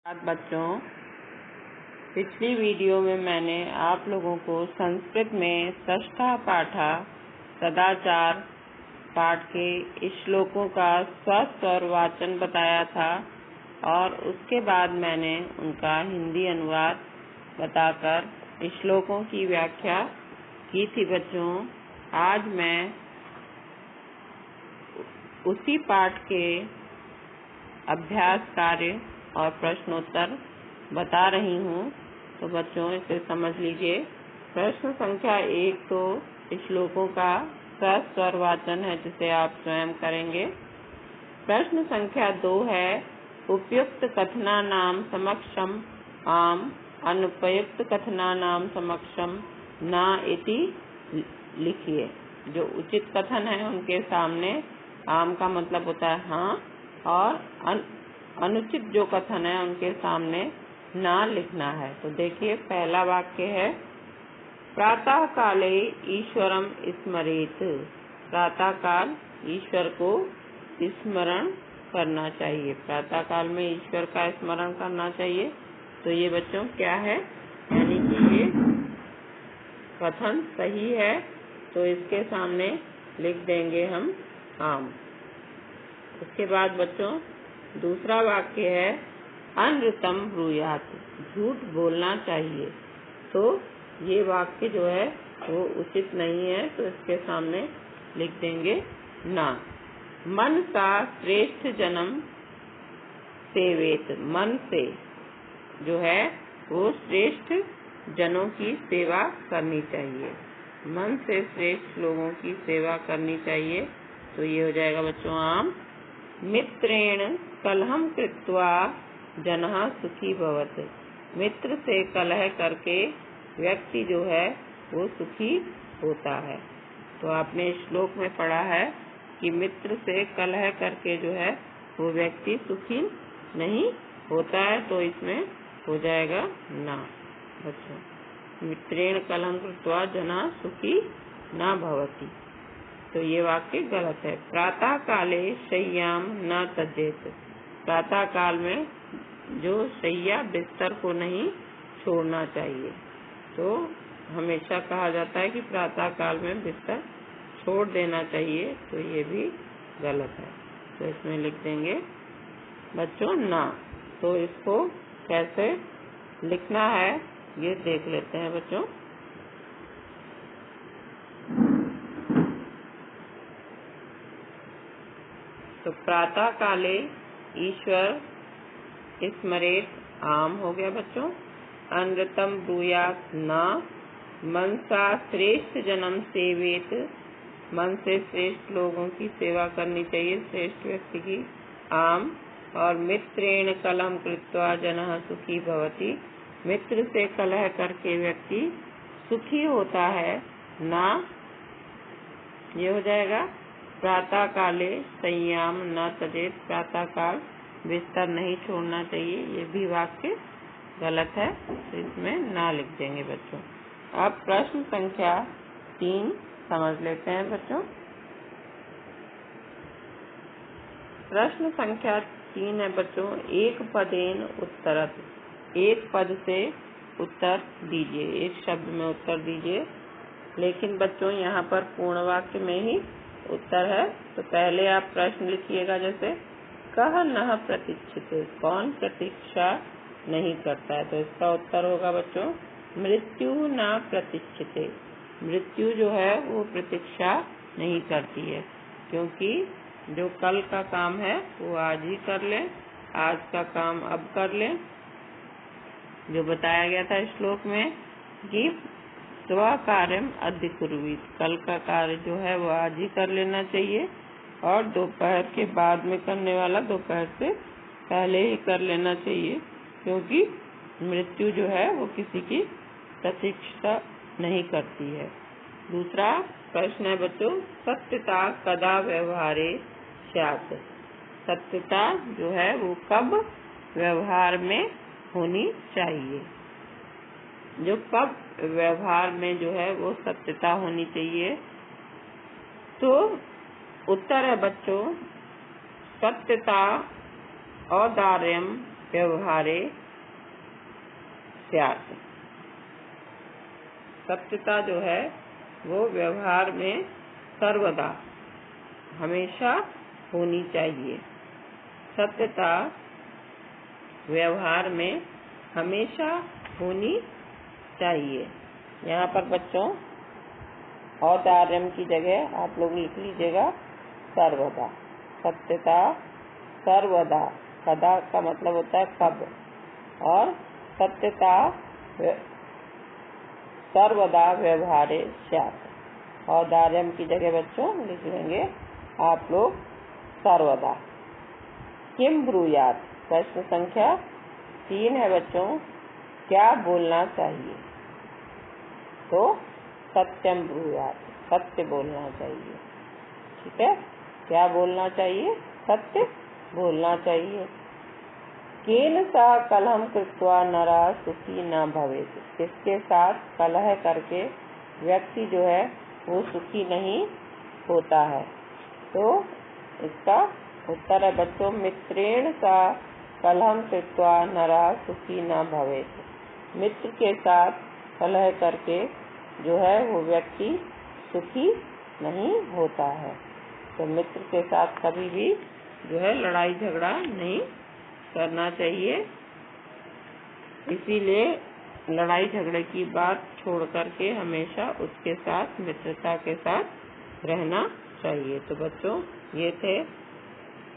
बच्चों, पिछली वीडियो में मैंने आप लोगों को संस्कृत में षष्ठा पाठा सदाचार पाठ के श्लोकों का स्वस्थ और वाचन बताया था और उसके बाद मैंने उनका हिंदी अनुवाद बताकर श्लोकों की व्याख्या की थी। बच्चों, आज मैं उसी पाठ के अभ्यास कार्य और प्रश्नोत्तर बता रही हूँ। तो बच्चों, इसे समझ लीजिए। प्रश्न संख्या 1 तो श्लोकों का स्वस्थ और वाचन है, जिसे आप स्वयं करेंगे। प्रश्न संख्या 2 है उपयुक्त कथनानाम समक्षम आम अनुपयुक्त कथनानाम समक्षम न इति लिखिए। जो उचित कथन है उनके सामने आम का मतलब होता है हाँ, और अनुचित जो कथन है उनके सामने ना लिखना है। तो देखिए, पहला वाक्य है प्रातः काले ईश्वरम स्मरेत। प्रातः काल ईश्वर को स्मरण करना चाहिए। प्रातः काल में ईश्वर का स्मरण करना चाहिए। तो ये बच्चों क्या है, यानी कि ये कथन सही है, तो इसके सामने लिख देंगे हम आम। उसके बाद बच्चों दूसरा वाक्य है अनृतम ब्रूयात। झूठ बोलना चाहिए। तो ये वाक्य जो है वो उचित नहीं है, तो इसके सामने लिख देंगे ना। मन सा श्रेष्ठ जन्म सेवेत। मन से जो है वो श्रेष्ठ जनों की सेवा करनी चाहिए। मन से श्रेष्ठ लोगों की सेवा करनी चाहिए। तो ये हो जाएगा बच्चों आम। मित्रेण कलहम कृत्वा जनः सुखी भवत। मित्र से कलह करके व्यक्ति जो है वो सुखी होता है। तो आपने श्लोक में पढ़ा है कि मित्र से कलह करके जो है वो व्यक्ति सुखी नहीं होता है। तो इसमें हो जाएगा ना बच्चों। मित्रेण कलहम कृत्वा जनः सुखी न भवति। तो ये वाक्य गलत है। प्रातः काले शय्याम न त्यजेत। प्रातः काल में जो शैया बिस्तर को नहीं छोड़ना चाहिए। तो हमेशा कहा जाता है कि प्रातः काल में बिस्तर छोड़ देना चाहिए। तो ये भी गलत है। तो इसमें लिख देंगे बच्चों ना। तो इसको कैसे लिखना है ये देख लेते हैं बच्चों। तो प्रातः काले ईश्वर स्मरेत आम हो गया बच्चों। अनृतम ब्रूयात ना। मनसा श्रेष्ठ जन्म सेवेत। मन से श्रेष्ठ लोगों की सेवा करनी चाहिए, श्रेष्ठ व्यक्ति की आम। और मित्रेण कलहम कृत्वा जनः सुखी भवति। मित्र से कलह करके व्यक्ति सुखी होता है ना। ये हो जाएगा प्रातः काले संयाम न त्यजेत। प्रातः काल बिस्तर नहीं छोड़ना चाहिए। ये भी वाक्य गलत है। तो इसमें ना लिख देंगे बच्चों। अब प्रश्न संख्या 3 समझ लेते हैं बच्चों। प्रश्न संख्या 3 है बच्चों एक पदेन उत्तरत। एक पद से उत्तर दीजिए, एक शब्द में उत्तर दीजिए। लेकिन बच्चों यहाँ पर पूर्ण वाक्य में ही उत्तर है। तो पहले आप प्रश्न लिखिएगा, जैसे कह न प्रतीक्षिते। कौन प्रतीक्षा नहीं करता है। तो इसका उत्तर होगा बच्चों मृत्यु न प्रतीक्षिते। मृत्यु जो है वो प्रतीक्षा नहीं करती है, क्योंकि जो कल का काम है वो आज ही कर ले, आज का काम अब कर ले। जो बताया गया था श्लोक में कि स्व कार्यम अद्य कुर्वीत। कल का कार्य जो है वो आज ही कर लेना चाहिए, और दोपहर के बाद में करने वाला दोपहर से पहले ही कर लेना चाहिए, क्योंकि मृत्यु जो है वो किसी की प्रतीक्षा नहीं करती है। दूसरा प्रश्न है बच्चों सत्यता कदा व्यवहारे स्यात्। सत्यता जो है वो कब व्यवहार में होनी चाहिए। जो कब व्यवहार में जो है वो सत्यता होनी चाहिए। तो उत्तर है बच्चों सत्यता औदार्यम व्यवहारे स्यात्। सत्यता जो है वो व्यवहार में सर्वदा हमेशा होनी चाहिए। सत्यता व्यवहार में हमेशा होनी चाहिए। यहाँ पर बच्चों औदार्यम की जगह आप लोग लिख लीजिएगा सर्वदा। सत्यता सर्वदा, सदा का मतलब होता है कब, और सत्यता सर्वदा व्यवहारे स्यात्। औदार्यम की जगह बच्चों लिख लेंगे आप लोग सर्वदा। किम ब्रूयात्, प्रश्न संख्या 3 है बच्चों, क्या बोलना चाहिए? तो सत्यम ब्रूयात्, सत्य बोलना चाहिए। ठीक है, क्या बोलना चाहिए? सत्य बोलना चाहिए। केन सह कलहम कृत्वा नरः सुखी न भवेत्, किसके साथ कलह करके व्यक्ति जो है वो सुखी नहीं होता है? तो इसका उत्तर है बच्चों मित्रेण सह कलहम कृत्वा नरः सुखी न भवेत्। मित्र के साथ कलह करके जो है वो व्यक्ति सुखी नहीं होता है। तो मित्र के साथ कभी भी जो है लड़ाई झगड़ा नहीं करना चाहिए। इसीलिए लड़ाई झगड़े की बात छोड़ करके हमेशा उसके साथ मित्रता के साथ रहना चाहिए। तो बच्चों ये थे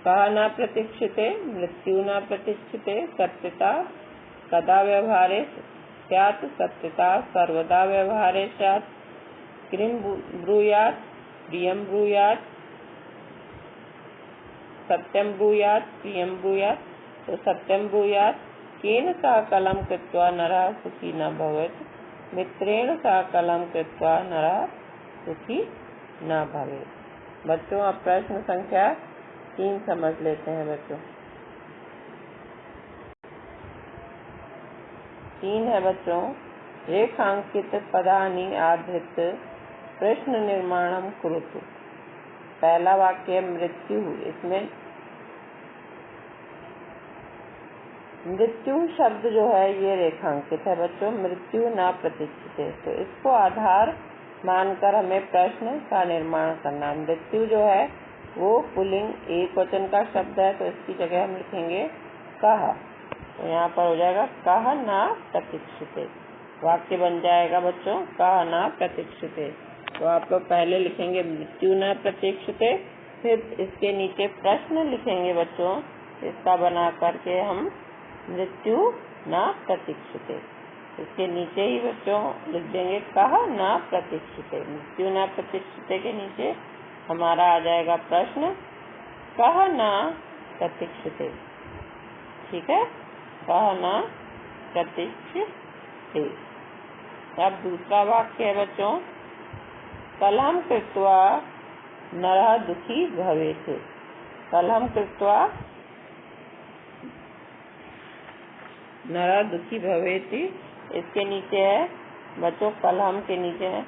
कः न प्रतीक्षिते मृत्यु न प्रतीक्षिते, सत्यता कदा व्यवहारे स्यात्, सत्यता सर्वदा व्यवहारे स्यात्, किम ब्रूयात् प्रियम ब्रूयात्, सत्यम ब्रूयात् प्रियम ब्रूयात्। तो सत्यम ब्रूयात् केन सह कलहम कृत्वा नरः सुखी न भवेत्, मित्रेण सह कलहम कृत्वा नरः सुखी न भवेत्। बच्चों अब प्रश्न संख्या 3 समझ लेते हैं बच्चों। 3 है बच्चों, रेखांकित पदानि आधृत्य प्रश्न निर्माणम कुरुतु। पहला वाक्य मृत्यु, इसमें मृत्यु शब्द जो है ये रेखांकित है बच्चों, मृत्यु न प्रतीक्षिते। तो इसको आधार मानकर हमें प्रश्न का निर्माण करना। मृत्यु जो है वो पुल्लिंग एक वचन का शब्द है, तो इसकी जगह हम लिखेंगे कः। तो यहाँ पर हो जाएगा कः न प्रतीक्षिते। वाक्य बन जाएगा बच्चों कः न प्रतीक्षिते। तो आप लोग पहले लिखेंगे मृत्यु न प्रतीक्षिते, फिर इसके नीचे प्रश्न लिखेंगे बच्चों। इसका बना करके हम मृत्यु न प्रतीक्षिते, इसके नीचे ही बच्चों लिख देंगे कः न प्रतीक्षिते। मृत्यु न प्रतीक्षिते के नीचे हमारा आ जाएगा प्रश्न कः न प्रतीक्षिते। ठीक है, कः न प्रतीक्षिते। अब दूसरा वाक्य है बच्चों, कलहम कृत्वा नरः दुखी भवेत्। कलहम कृत्वा नरः दुखी भवेत्, इसके नीचे है बच्चों कलहम के नीचे है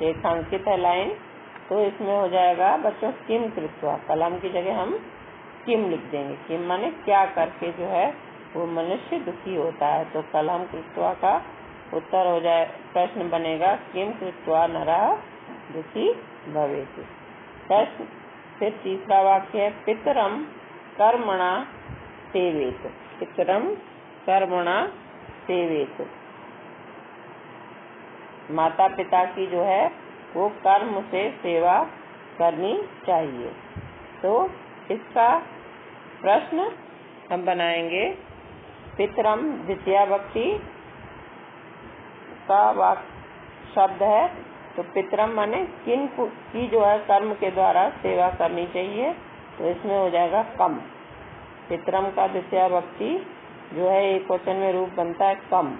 रेखांकित है लाइन, तो इसमें हो जाएगा बच्चों किम कृत्वा। कलम की जगह हम किम लिख देंगे। किम माने क्या करके जो है वो मनुष्य दुखी होता है। तो कलम कृत्वा का उत्तर हो जाए, प्रश्न बनेगा किम कृत्वा नरः दुखी भवेत्। प्रश्न फिर तीसरा वाक्य है पितरम कर्मणा सेवेत्। पितरम कर्मणा सेवेत्, माता पिता की जो है वो कर्म से सेवा करनी चाहिए। तो इसका प्रश्न हम बनाएंगे पितरम द्वितीया विभक्ति का वाक्य शब्द है। तो पितरम माने किन की जो है कर्म के द्वारा सेवा करनी चाहिए, तो इसमें हो जाएगा कम। पितरम का द्वितीया विभक्ति जो है एक वचन में रूप बनता है कम।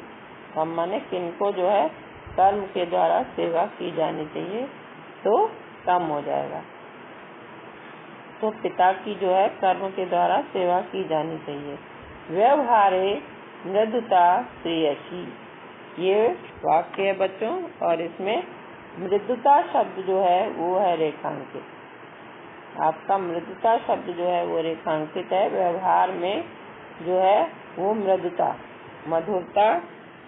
कम माने किनको जो है कर्म के द्वारा सेवा की जानी चाहिए, तो कम हो जाएगा। तो पिता की जो है कर्म के द्वारा सेवा की जानी चाहिए। व्यवहारे मृदुता श्रेयसी, ये वाक्य है बच्चों, और इसमें मृदुता शब्द जो है वो है रेखांकित। आपका मृदुता शब्द जो है वो रेखांकित है। व्यवहार में जो है वो मृदुता, मधुरता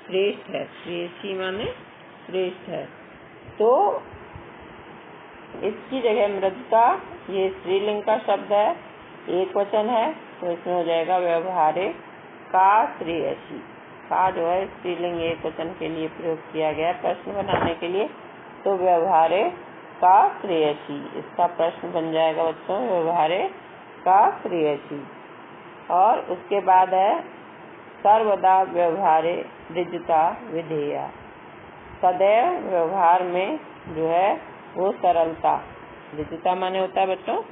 श्रेष्ठ है। श्रेष्ठी माने श्रेष्ठ है। तो इसकी जगह मृदुता, ये स्त्रीलिंग का शब्द है, एक वचन है, तो इसमें हो जाएगा व्यवहारे का श्रेयसी। का जो है स्त्रीलिंग एक वचन के लिए प्रयोग किया गया प्रश्न बनाने के लिए, तो व्यवहारे का श्रेयसी, इसका प्रश्न बन जाएगा बच्चों व्यवहारे का श्रेयसी। और उसके बाद है सर्वदा व्यवहारे ऋजुता विधेया। सदैव व्यवहार में जो है वो सरलता, ऋजुता माने होता है बच्चों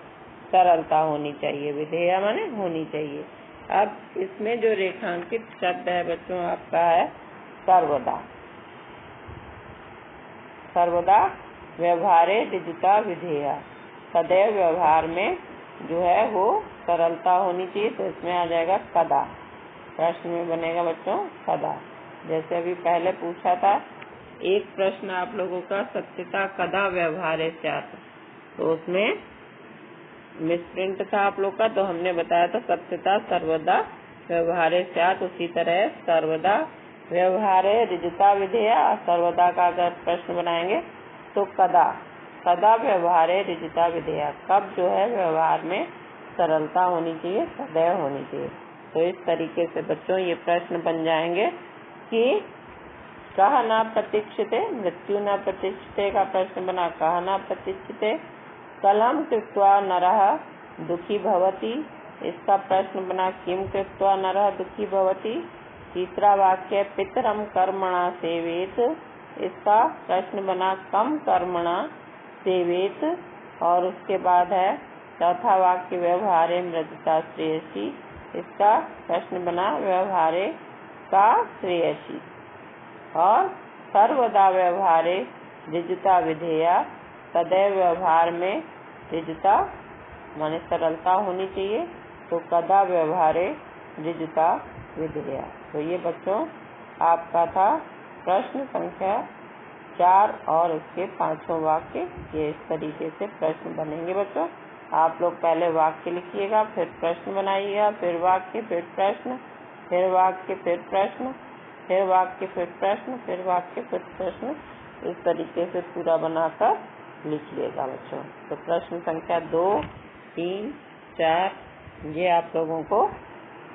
सरलता होनी चाहिए, विधेया माने होनी चाहिए। अब इसमें जो रेखांकित शब्द है बच्चों आपका है सर्वदा। सर्वदा व्यवहारे ऋजुता विधेया, सदैव व्यवहार में जो है वो सरलता होनी चाहिए, तो इसमें आ जाएगा कदा। प्रश्न में बनेगा बच्चों कदा। जैसे अभी पहले पूछा था एक प्रश्न आप लोगों का, सत्यता कदा व्यवहारे स्यात्, तो उसमें मिसप्रिंट था आप लोग का, तो हमने बताया था सत्यता सर्वदा व्यवहारे स्यात्। उसी तरह सर्वदा व्यवहारे ऋजुता विधेया, सर्वदा का अगर प्रश्न बनाएंगे तो कदा, कदा व्यवहारे ऋजुता विधेया, कब जो है व्यवहार में सरलता होनी चाहिए, सदैव होनी चाहिए। तो इस तरीके से बच्चों ये प्रश्न बन जाएंगे कि कह न प्रतीक्षिते, मृत्यु न प्रतीक्षिते का प्रश्न बना कह न प्रतीक्षिते। कलम कृत्वा नरः दुखी भवति, इसका प्रश्न बना किम कृत्वा नरः दुखी भवति। तीसरा वाक्य पितरम कर्मणा सेवेत, इसका प्रश्न बना कम कर्मणा सेवेत। और उसके बाद है चौथा वाक्य व्यवहारे मृदुता श्रेयसी, इसका प्रश्न बना व्यवहारे का श्रेयसी। और सर्वदा व्यवहारे ऋजुता विधेया, सदैव व्यवहार में ऋजुता माने सरलता होनी चाहिए, तो कदा व्यवहारे ऋजुता विधेया। तो ये बच्चों आपका था प्रश्न संख्या 4 और उसके 5वां वाक्य। ये इस तरीके से प्रश्न बनेंगे बच्चों। आप लोग पहले वाक्य लिखिएगा, फिर प्रश्न बनाइएगा, फिर वाक्य, फिर प्रश्न, फिर वाक्य, फिर प्रश्न, फिर वाक्य, फिर प्रश्न, फिर वाक्य, फिर प्रश्न, इस तरीके से पूरा बनाकर लिखिएगा बच्चों। तो प्रश्न संख्या 2, 3, 4 ये आप लोगों को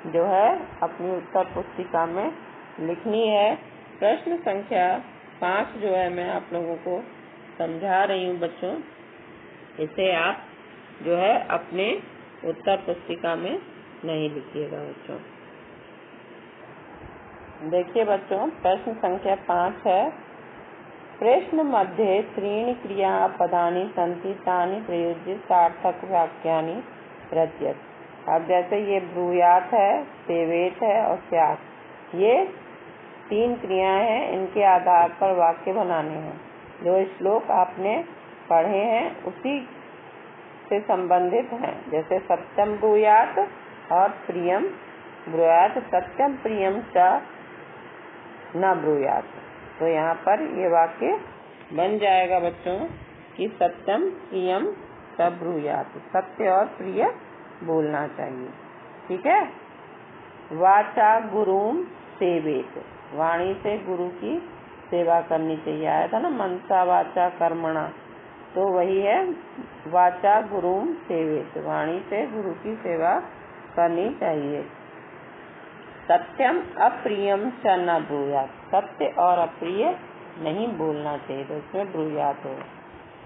जो है अपनी उत्तर पुस्तिका में लिखनी है। प्रश्न संख्या 5 जो है मैं आप लोगों को समझा रही हूँ बच्चों, इसे आप जो है अपने उत्तर पुस्तिका में नहीं लिखिएगा बच्चों। देखिए बच्चों प्रश्न संख्या 5 है, प्रश्न मध्ये त्रीणि क्रियापदानि सन्ति तानि प्रयुज्य सार्थक वाक्यानि रचयत। अब जैसे ये ब्रूयात है, सेवेत है और स्यात्, ये 3 क्रियाएं हैं, इनके आधार पर वाक्य बनाने हैं। जो श्लोक आपने पढ़े हैं उसी से संबंधित हैं। जैसे सत्यम ब्रूयात और प्रियम ब्रूयात, सत्यम प्रियम च न ब्रूयात। तो यहाँ पर ये वाक्य बन जाएगा बच्चों कि सत्यम प्रियम च ब्रूयात, सत्य और प्रिय बोलना चाहिए। ठीक है। वाचा गुरुम सेवेत, वाणी से गुरु की सेवा करनी चाहिए। आया था ना मनसा वाचा कर्मणा, तो वही है वाचा गुरुम सेवेत, वाणी से गुरु की सेवा करनी चाहिए। सत्यम अप्रियम च न ब्रूयात, सत्य और अप्रिय नहीं बोलना चाहिए, तो इसमें ब्रूयात हो।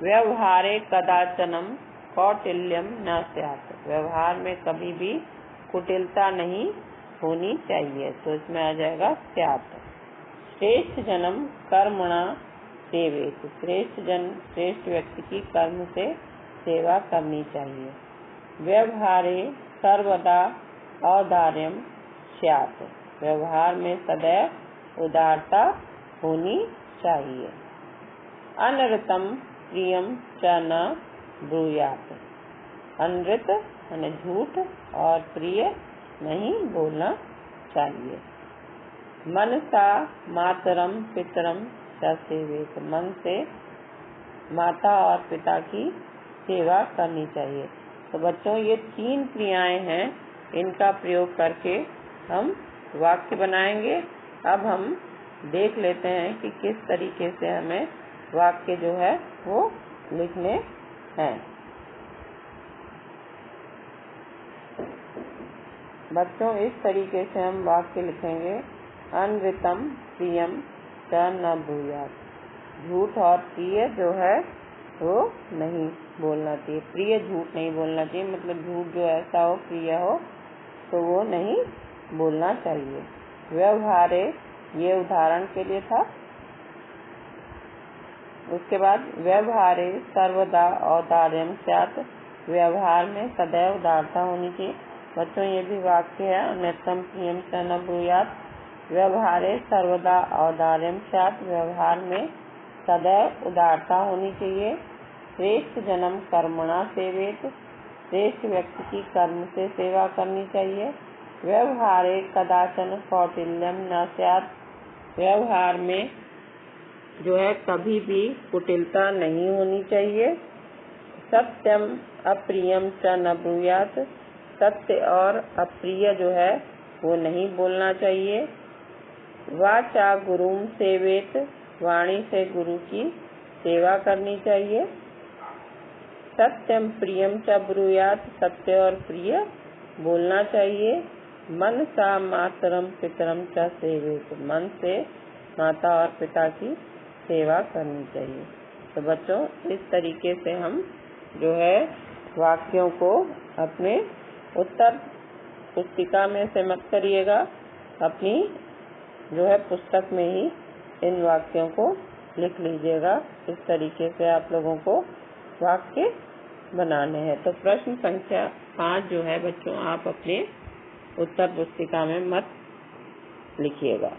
व्यवहारे कदाचनम कौटिल्यम न स्यात्, व्यवहार में कभी भी कुटिलता नहीं होनी चाहिए, तो इसमें आ जाएगा स्यात्। श्रेष्ठ जन्म कर्मणा सेवेत, श्रेष्ठ जन श्रेष्ठ व्यक्ति की कर्म से सेवा करनी चाहिए। व्यवहारे सर्वदा औदार्यम स्यात्, व्यवहार में सदैव उदारता होनी चाहिए। अनृतम प्रियम च न ब्रूयात, अनृत यानी झूठ और प्रिय नहीं बोलना चाहिए। मनसा मातरम पितरम च सेवेत, मन से माता और पिता की सेवा करनी चाहिए। तो बच्चों ये 3 क्रियाएं हैं, इनका प्रयोग करके हम वाक्य बनाएंगे। अब हम देख लेते हैं कि किस तरीके से हमें वाक्य जो है वो लिखने हैं। बच्चों, इस तरीके से हम वाक्य लिखेंगे। अनृतम प्रियम च न ब्रूयात्। झूठ और प्रिय जो है वो नहीं बोलना चाहिए। प्रिय झूठ नहीं बोलना चाहिए, मतलब झूठ जो ऐसा हो प्रिय हो तो वो नहीं बोलना चाहिए। व्यवहारे, ये उदाहरण के लिए था। उसके बाद व्यवहारे सर्वदा औदार्यम स्यात्। व्यवहार में सदैव उदारता होनी चाहिए। बच्चों, ये भी वाक्य है। अनृतम प्रियम च न ब्रूयात्। व्यवहारे सर्वदा औदार्यम स्यात्। व्यवहार में सदैव उदारता होनी चाहिए। श्रेष्ठ जन्म कर्मणा सेवेत। श्रेष्ठ व्यक्ति की कर्म से सेवा करनी चाहिए। व्यवहारे कदाचन कौटिल्यम न स्यात्। व्यवहार में जो है कभी भी कुटिलता नहीं होनी चाहिए। सत्यम अप्रियम च न ब्रूयात्। सत्य और अप्रिय जो है वो नहीं बोलना चाहिए। वाचा गुरुम सेवेत। वाणी से गुरु की सेवा करनी चाहिए। सत्यम प्रियम च ब्रूयात्। सत्य और प्रिय बोलना चाहिए। मनसा मातरम पितरम च सेवेत। मन से माता और पिता की सेवा करनी चाहिए। तो बच्चों, इस तरीके से हम जो है वाक्यों को अपने उत्तर पुस्तिका में से मत करिएगा, अपनी जो है पुस्तक में ही इन वाक्यों को लिख लीजिएगा। इस तरीके से आप लोगों को वाक्य बनाने हैं। तो प्रश्न संख्या 5 जो है बच्चों, आप अपने उत्तर पुस्तिका में मत लिखिएगा।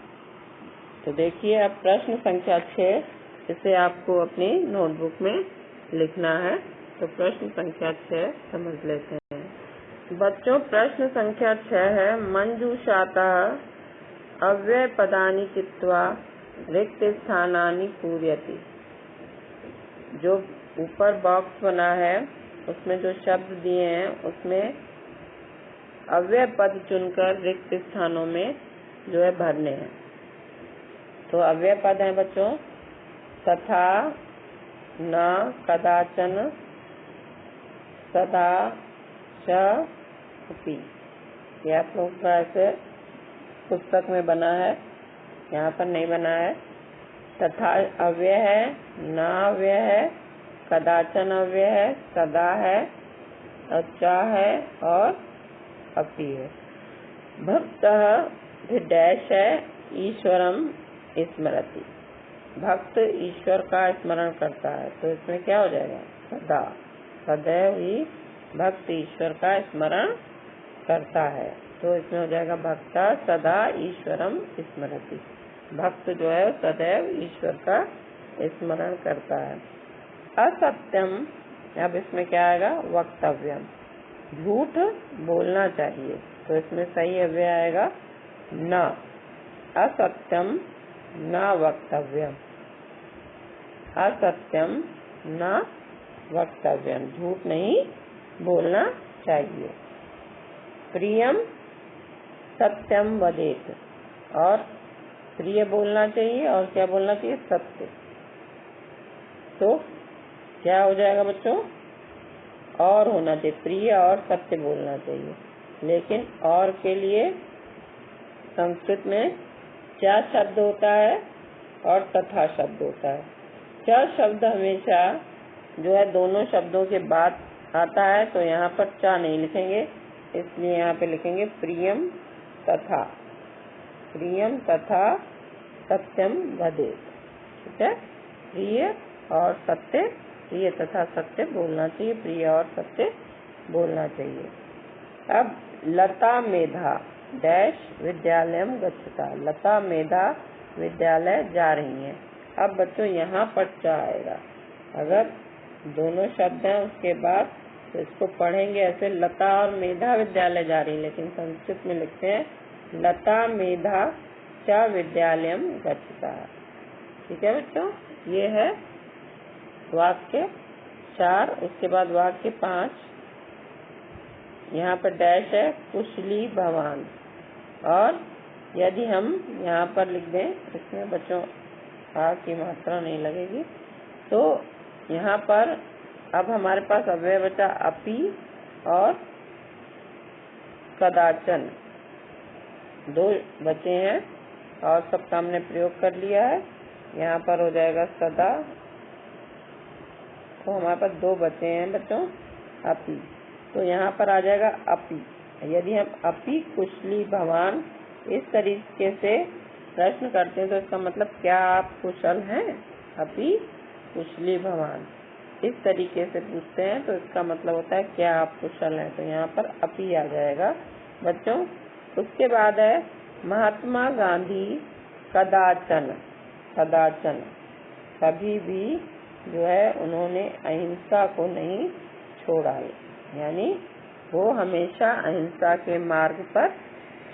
तो देखिए, अब प्रश्न संख्या 6, इसे आपको अपनी नोटबुक में लिखना है। तो प्रश्न संख्या 6 समझ लेते हैं। बच्चों, प्रश्न संख्या 6 है। मंजूषातः अव्यय पदानि चित्वा रिक्त स्थानानि पूरयति। जो ऊपर बॉक्स बना है उसमें जो शब्द दिए हैं उसमें अव्यय पद चुनकर रिक्त स्थानों में जो है भरने हैं। तो अव्यय पद हैं बच्चों, तथा, न, कदाचन, सदा, च, अपि। ये आप लोग का ऐसे पुस्तक में बना है, यहाँ पर नहीं बना है। तथा अव्यय है, न अव्यय है, कदाचन अव्यय है, सदा है, च है और अपि है। भक्तः फिर डैश है, ईश्वरम स्मरति। भक्त ईश्वर का स्मरण करता है। तो इसमें क्या हो जाएगा? सदा। सदैव ही भक्त ईश्वर का स्मरण करता है। तो इसमें हो जाएगा भक्ता सदा ईश्वरम स्मरति। भक्त जो है सदैव ईश्वर का स्मरण करता है। असत्यम, अब इसमें क्या आएगा? वक्तव्यम। झूठ बोलना चाहिए। तो इसमें सही अव्यय आएगा न। असत्यम न वक्तव्यम। असत्यम न वक्तव्यम। झूठ नहीं बोलना चाहिए। प्रियम सत्यम वदेत। और प्रिय बोलना चाहिए और क्या बोलना चाहिए? सत्य। तो क्या हो जाएगा बच्चों? और होना चाहिए। प्रिय और सत्य बोलना चाहिए। लेकिन और के लिए संस्कृत में क्या शब्द होता है और तथा शब्द होता है। क्या शब्द हमेशा जो है दोनों शब्दों के बाद आता है। तो यहाँ पर चा नहीं लिखेंगे, इसलिए यहाँ पे लिखेंगे प्रियम तथा। प्रियम तथा सत्यम वदेत। ठीक है, प्रिय और सत्य, प्रिय तथा सत्य बोलना चाहिए। प्रिय और सत्य बोलना चाहिए। अब लता मेधा डैश विद्यालयम गच्छता। लता मेधा विद्यालय जा रही हैं। अब बच्चों यहाँ पर चा आएगा। अगर दोनों शब्द हैं उसके बाद तो इसको पढ़ेंगे ऐसे, लता और मेधा विद्यालय जा रही, लेकिन संस्कृत में लिखते हैं लता मेधा च विद्यालयम गच्छता। ठीक है बच्चों, ये है वाक्य 4। उसके बाद वाक्य 5, यहाँ पर डैश है कुशली भवान और यदि हम यहाँ पर लिख दें, इसमें बच्चों आ की मात्रा नहीं लगेगी, तो यहाँ पर अब हमारे पास अव्यय बचा अपि और कदाचन, दो बचे हैं और सबका हमने प्रयोग कर लिया है। यहाँ पर हो जाएगा सदा, तो हमारे पास दो बचे हैं बच्चों अपि, तो यहाँ पर आ जाएगा अपि। यदि हम अपि कुशली भवान इस तरीके से प्रश्न करते हैं तो इसका मतलब क्या आप कुशल हैं? अपि कुशली भवान इस तरीके से पूछते हैं तो इसका मतलब होता है क्या आप कुशल हैं, तो यहाँ पर अपि आ जाएगा बच्चों। उसके बाद है महात्मा गांधी कदाचन, कदाचन कभी भी जो है उन्होंने अहिंसा को नहीं छोड़ा, यानी वो हमेशा अहिंसा के मार्ग पर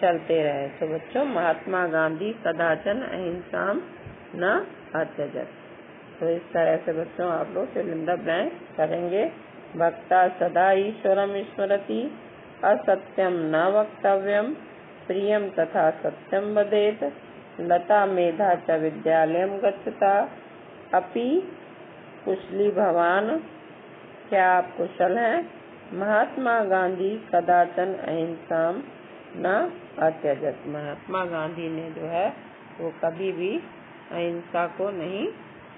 चलते रहे। तो बच्चों महात्मा गांधी कदाचन अहिंसाम न अत्यजत। तो इस तरह से बच्चों आप लोग फिल इन द ब्लैंक करेंगे। वक्ता सदा ईश्वरम स्मरति, असत्यम न वक्तव्यम, प्रियम तथा सत्यम वदेत, लता मेधा च विद्यालयम गच्छता, अपि कुशली भवान क्या आप कुशल हैं? महात्मा गांधी कदाचन अहिंसाम न अत्यजत, महात्मा गांधी ने जो है वो कभी भी अहिंसा को नहीं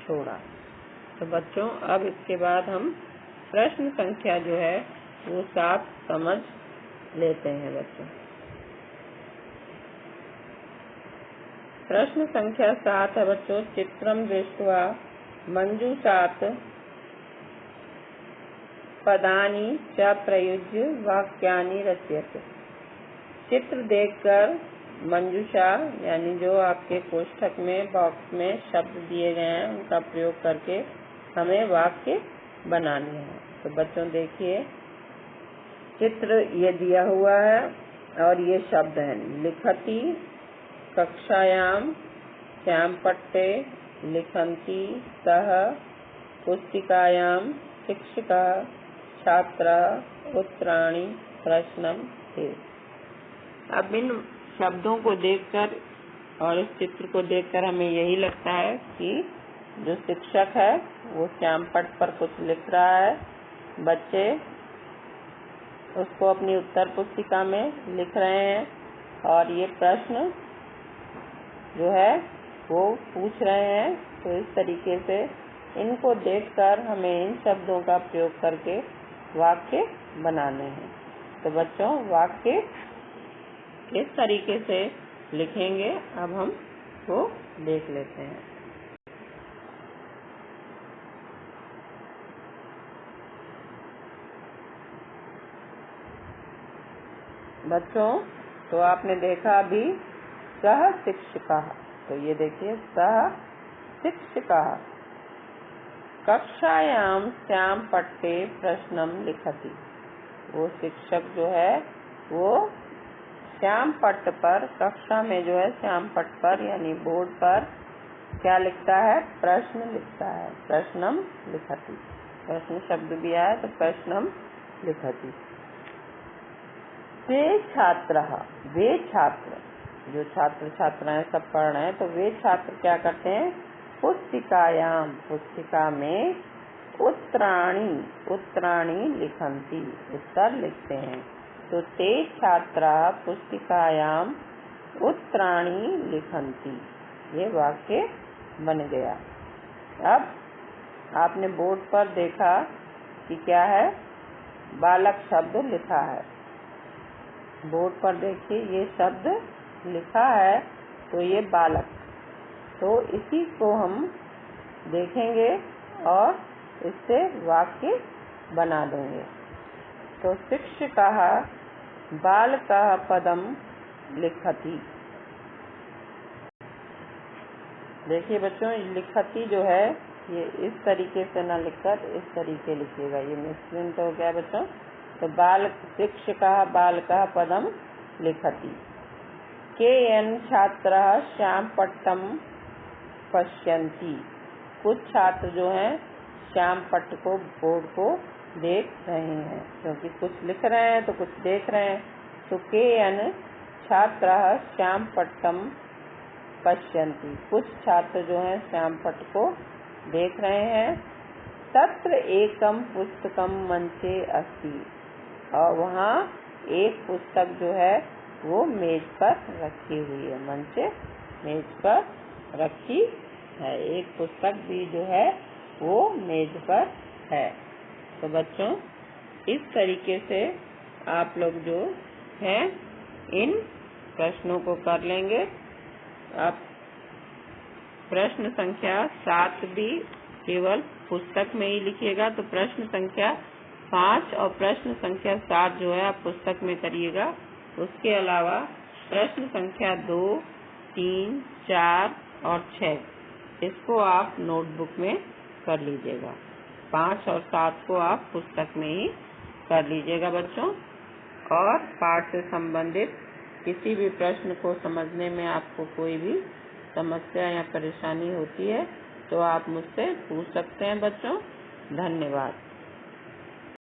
छोड़ा। तो बच्चों अब इसके बाद हम प्रश्न संख्या जो है वो 7 समझ लेते हैं बच्चों। प्रश्न संख्या 7 है बच्चों, चित्रम दृष्ट्वा मंजूषात् पदानि च प्रयुज्य वाक्यानि रचयतु। चित्र देखकर मंजूषा यानी जो आपके कोष्ठक में बॉक्स में शब्द दिए गए हैं उनका प्रयोग करके हमें वाक्य बनाने हैं। तो बच्चों देखिए, चित्र ये दिया हुआ है और ये शब्द हैं लिखति, कक्षायाम, श्यामपट्टे, लिखन्ति, सह, पुस्तिकायाम, शिक्षिका, छात्रा, उत्तराणि, प्रश्नम थे। अब इन शब्दों को देखकर और इस चित्र को देखकर हमें यही लगता है कि जो शिक्षक है वो श्यामपट्ट पर कुछ लिख रहा है, बच्चे उसको अपनी उत्तर पुस्तिका में लिख रहे हैं और ये प्रश्न जो है वो पूछ रहे हैं। तो इस तरीके से इनको देखकर हमें इन शब्दों का प्रयोग करके वाक्य बनाने हैं। तो बच्चों वाक्य किस तरीके से लिखेंगे अब हम वो देख लेते हैं। बच्चों तो आपने देखा अभी सह शिक्षिका, तो ये देखिए सह शिक्षिका कक्षायाम श्यामपट्टे प्रश्नम लिखति। वो शिक्षक जो है वो श्यामपट्ट पर, कक्षा में जो है श्यामपट्ट पर यानी बोर्ड पर क्या लिखता है? प्रश्न लिखता है। प्रश्नम लिखति, प्रश्न शब्द भी आया तो प्रश्नम लिखति। वे छात्र, वे छात्र जो छात्र छात्राएं सब पढ़ रहे हैं तो वे छात्र क्या करते हैं? पुस्तिकायाम, पुस्तिका में, उत्तराणि, उत्तराणि लिखन्ति, उत्तर लिखते हैं। तो ते छात्रा पुस्तिकायाम उत्तराणि लिखन्ति, ये वाक्य बन गया। अब आपने बोर्ड पर देखा कि क्या है? बालक शब्द लिखा है। बोर्ड पर देखिए ये शब्द लिखा है तो ये बालक, तो इसी को हम देखेंगे और इससे वाक्य बना देंगे। तो शिक्षिका बालकः पदम लिखति। देखिए बच्चों लिखति जो है ये इस तरीके से ना लिखकर इस तरीके लिखिएगा, ये मिसप्रिंट हो गया बच्चों। तो शिक्षिका बालकः पदम लिखति। केयन छात्रः श्यामपट्टम पश्यन्ति। कुछ छात्र जो हैं श्यामपट्ट को, बोर्ड को देख रहे हैं, क्योंकि कुछ लिख रहे हैं तो कुछ देख रहे हैं। तो केयन छात्राः श्यामपट्टं पश्यन्ति। कुछ छात्र जो हैं श्यामपट्ट को देख रहे हैं। तत्र एकम पुस्तकम मंचे अस्ति, और वहाँ एक पुस्तक जो है वो मेज पर रखी हुई है। मंचे मेज पर रखी है, एक पुस्तक भी जो है वो मेज पर है। तो बच्चों, इस तरीके से आप लोग जो है इन प्रश्नों को कर लेंगे। आप प्रश्न संख्या 7 भी केवल पुस्तक में ही लिखिएगा, तो प्रश्न संख्या 5 और प्रश्न संख्या 7 जो है आप पुस्तक में करिएगा। उसके अलावा प्रश्न संख्या 2, 3, 4 और 6 इसको आप नोटबुक में कर लीजिएगा। 5 और 7 को आप पुस्तक में ही कर लीजिएगा बच्चों। और पाठ से संबंधित किसी भी प्रश्न को समझने में आपको कोई भी समस्या या परेशानी होती है तो आप मुझसे पूछ सकते हैं बच्चों। धन्यवाद।